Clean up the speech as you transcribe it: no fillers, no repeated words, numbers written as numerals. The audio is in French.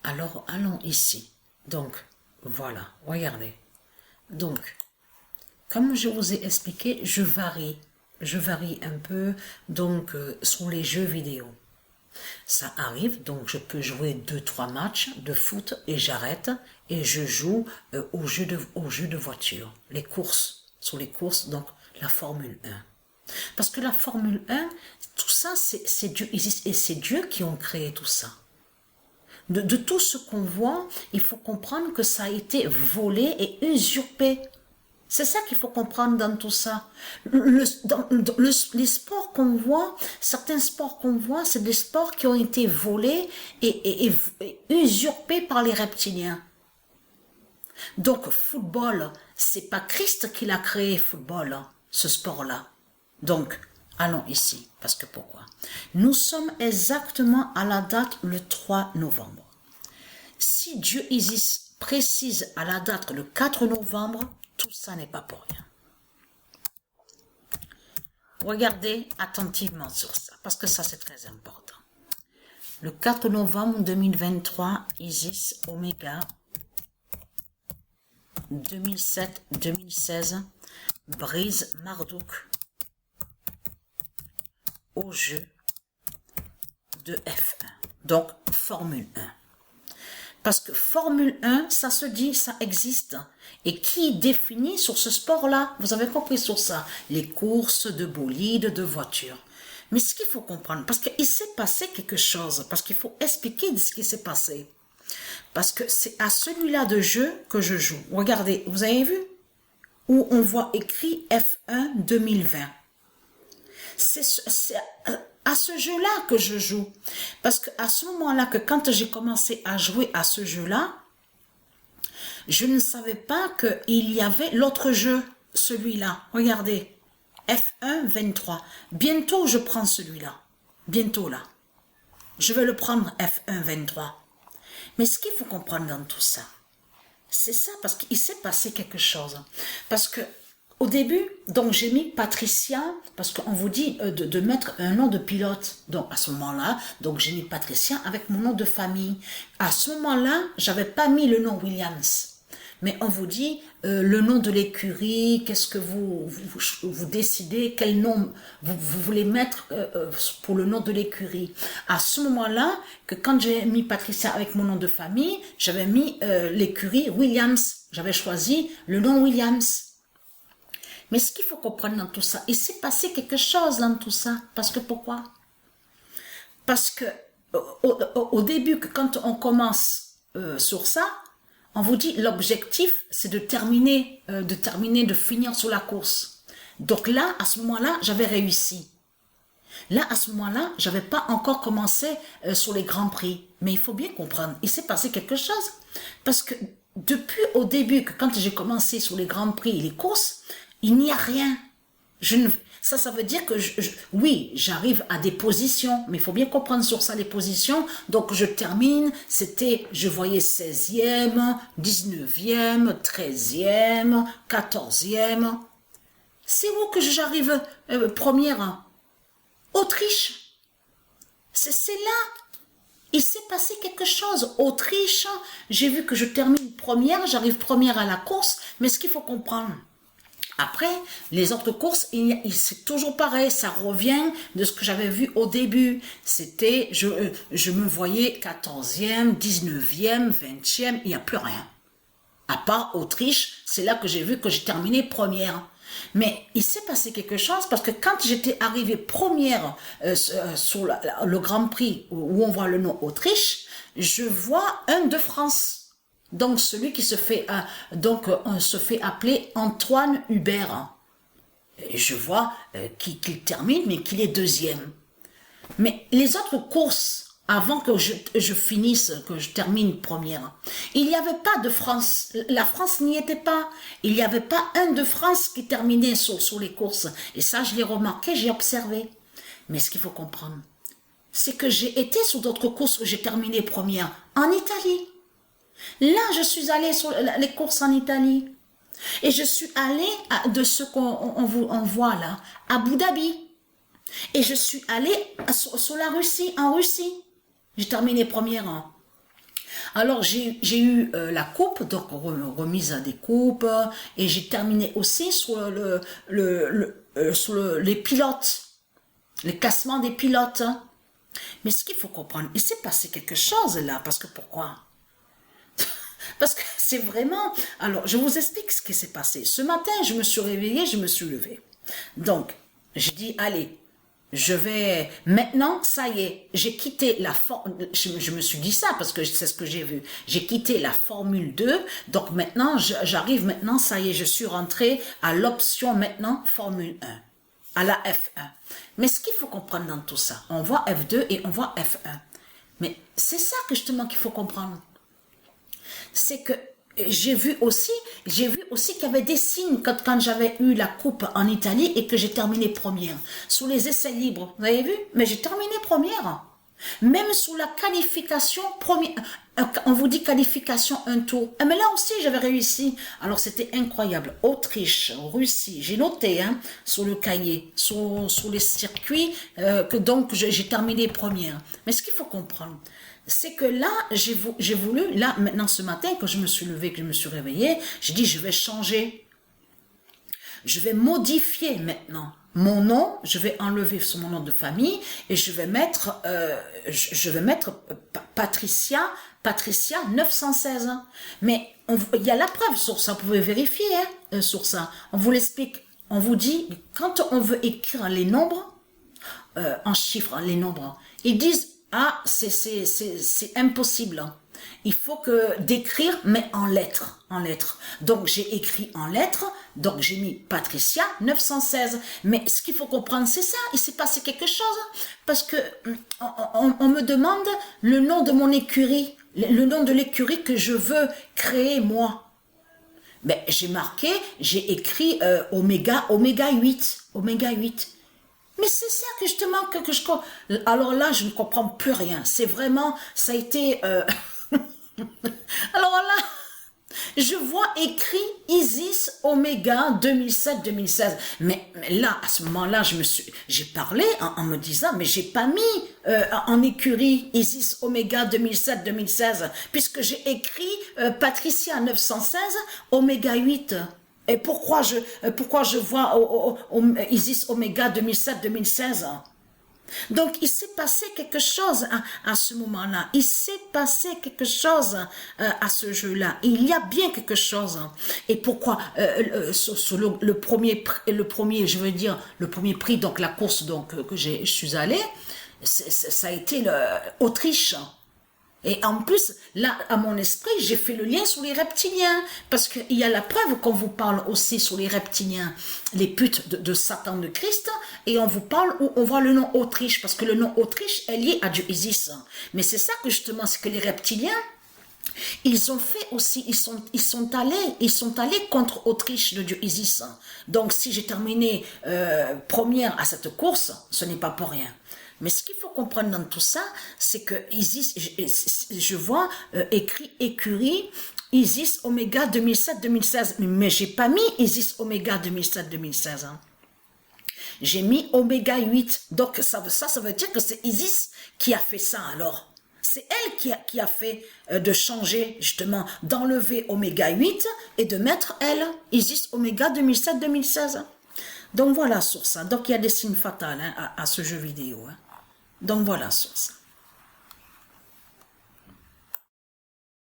Alors, allons ici. Donc, voilà, regardez. Donc, comme je vous ai expliqué, je varie. Je varie un peu, donc, sur les jeux vidéo. Ça arrive, donc je peux jouer 2-3 matchs de foot et j'arrête et je joue aux jeux de voiture, les courses, sur les courses, donc la Formule 1. Parce que la Formule 1, tout ça, c'est Dieu, et c'est Dieu qui ont créé tout ça. De tout ce qu'on voit, il faut comprendre que ça a été volé et usurpé. C'est ça qu'il faut comprendre dans tout ça. Les sports qu'on voit, certains sports qu'on voit, c'est des sports qui ont été volés et usurpés par les reptiliens. Donc, football, c'est pas Christ qui l'a créé, football, ce sport-là. Donc, allons ici, parce que pourquoi? Nous sommes exactement à la date le 3 novembre. Si Dieu Isis précise à la date le 4 novembre, tout ça n'est pas pour rien. Regardez attentivement sur ça, parce que ça c'est très important. Le 4 novembre 2023, Isis, Oméga, 2007-2016, brise Marduk au jeu de F1, donc Formule 1. Parce que Formule 1, ça se dit, ça existe. Et qui définit sur ce sport-là? Vous avez compris sur ça? Les courses de bolides, de voitures. Mais ce qu'il faut comprendre, parce qu'il s'est passé quelque chose, parce qu'il faut expliquer ce qui s'est passé. Parce que c'est à celui-là de jeu que je joue. Regardez, vous avez vu? Où on voit écrit F1 2020. C'est à ce jeu-là que je joue. Parce qu'à ce moment-là, que quand j'ai commencé à jouer à ce jeu-là, je ne savais pas qu'il y avait l'autre jeu, celui-là. Regardez, F1 23. Bientôt, je prends celui-là. Bientôt, là. Je vais le prendre, F1 23. Mais ce qu'il faut comprendre dans tout ça, c'est ça, parce qu'il s'est passé quelque chose. Parce que au début, donc j'ai mis Patricia, parce qu'on vous dit de mettre un nom de pilote. Donc à ce moment-là, donc j'ai mis Patricia avec mon nom de famille. À ce moment-là, j'avais pas mis le nom Williams. Mais on vous dit le nom de l'écurie, qu'est-ce que vous décidez, quel nom vous voulez mettre pour le nom de l'écurie. À ce moment-là, que quand j'ai mis Patricia avec mon nom de famille, j'avais mis l'écurie Williams. J'avais choisi le nom Williams. Mais ce qu'il faut comprendre dans tout ça, il s'est passé quelque chose dans tout ça. Parce que pourquoi? Parce que au début, quand on commence sur ça, on vous dit l'objectif, c'est de finir sur la course. Donc là, à ce moment-là, j'avais réussi. Là, à ce moment-là, j'avais pas encore commencé sur les grands prix. Mais il faut bien comprendre, il s'est passé quelque chose. Parce que depuis au début, que quand j'ai commencé sur les grands prix et les courses, il n'y a rien. Ça veut dire que oui, j'arrive à des positions, mais il faut bien comprendre sur ça les positions. Donc je termine, je voyais 16e, 19e, 13e, 14e. C'est où que j'arrive première? Autriche. C'est là. Il s'est passé quelque chose. Autriche, j'ai vu que je termine première, j'arrive première à la course, mais ce qu'il faut comprendre, après, les autres courses, c'est toujours pareil, ça revient de ce que j'avais vu au début. C'était, je me voyais 14e, 19e, 20e, il n'y a plus rien. À part Autriche, c'est là que j'ai vu que j'ai terminé première. Mais il s'est passé quelque chose parce que quand j'étais arrivée première sur le Grand Prix où on voit le nom Autriche, je vois un de France. Donc celui qui se fait on se fait appeler Antoine Hubert. Et je vois qu'il termine mais qu'il est deuxième. Mais les autres courses avant que je finisse, que je termine première, il n'y avait pas de France. La France n'y était pas. Il n'y avait pas un de France qui terminait sur les courses. Et ça, je l'ai remarqué, j'ai observé. Mais ce qu'il faut comprendre, c'est que j'ai été sur d'autres courses où j'ai terminé première en Italie. Là, je suis allée sur les courses en Italie. Et je suis allée de ce qu'on voit là, à Abu Dhabi. Et je suis allée sur la Russie, en Russie. J'ai terminé première. Alors, j'ai eu la coupe, donc remise à des coupes, et j'ai terminé aussi sur les pilotes, les classements des pilotes. Mais ce qu'il faut comprendre, il s'est passé quelque chose là, parce que pourquoi? Parce que c'est vraiment... Alors, je vous explique ce qui s'est passé. Ce matin, je me suis réveillée, je me suis levée. Donc, je dis, allez, je vais... Maintenant, ça y est, j'ai quitté la... Je me suis dit ça parce que c'est ce que j'ai vu. J'ai quitté la Formule 2. Donc maintenant, j'arrive maintenant, ça y est, je suis rentrée à l'option maintenant Formule 1. À la F1. Mais ce qu'il faut comprendre dans tout ça, on voit F2 et on voit F1. Mais c'est ça que justement qu'il faut comprendre. C'est que j'ai vu aussi qu'il y avait des signes quand j'avais eu la coupe en Italie et que j'ai terminé première. Sous les essais libres, vous avez vu? Mais j'ai terminé première. Même sous la qualification première, on vous dit qualification un tour. Mais là aussi, j'avais réussi. Alors, c'était incroyable. Autriche, Russie, j'ai noté sur le cahier, sur les circuits, que donc j'ai terminé première. Mais ce qu'il faut comprendre, c'est que là, j'ai voulu, là, maintenant ce matin, quand je me suis levée, que je me suis réveillée, j'ai dit, je vais changer. Je vais modifier maintenant mon nom, je vais enlever sur mon nom de famille et je vais mettre Patricia 916. Mais il y a la preuve sur ça, vous pouvez vérifier sur ça. On vous l'explique. On vous dit, quand on veut écrire les nombres, en chiffres, les nombres, ils disent, ah, c'est impossible. Il faut que d'écrire, mais en lettres, Donc, j'ai écrit en lettres, donc j'ai mis Patricia 916. Mais ce qu'il faut comprendre, c'est ça, il s'est passé quelque chose. Parce que on me demande le nom de mon écurie, le nom de l'écurie que je veux créer, moi. Ben, j'ai écrit Oméga 8. Mais c'est ça que justement que je... Alors là, je ne comprends plus rien. C'est vraiment... Ça a été... Alors là, je vois écrit Isis Oméga 2007-2016. Mais là, à ce moment-là, j'ai parlé en me disant, mais j'ai pas mis en écurie Isis Oméga 2007-2016, puisque j'ai écrit Patricia 916 Oméga 8. Et pourquoi je vois Isis Oméga 2007-2016? Donc, il s'est passé quelque chose à ce moment-là. Il s'est passé quelque chose à ce jeu-là. Il y a bien quelque chose. Et pourquoi sur le premier, je veux dire, le premier prix, donc la course donc que je suis allée, ça a été l'Autriche. Et en plus, là, à mon esprit, j'ai fait le lien sur les reptiliens. Parce qu'il y a la preuve qu'on vous parle aussi sur les reptiliens, les putes de Satan de Christ. Et on vous parle où on voit le nom Autriche. Parce que le nom Autriche est lié à Dieu Isis. Mais c'est ça que justement, c'est que les reptiliens, ils ont fait aussi, ils sont allés contre Autriche de Dieu Isis. Donc, si j'ai terminé première à cette course, ce n'est pas pour rien. Mais ce qu'il faut comprendre dans tout ça, c'est que Isis, je vois écrit écurie Isis Oméga 2007-2016, mais j'ai pas mis Isis Oméga 2007-2016. J'ai mis Oméga 8. Donc ça veut dire que c'est Isis qui a fait ça alors. C'est elle qui a fait de changer justement, d'enlever Oméga 8 et de mettre elle, Isis Oméga 2007-2016. Donc voilà sur ça. Donc il y a des signes fatals à ce jeu vidéo. Donc voilà sur ça.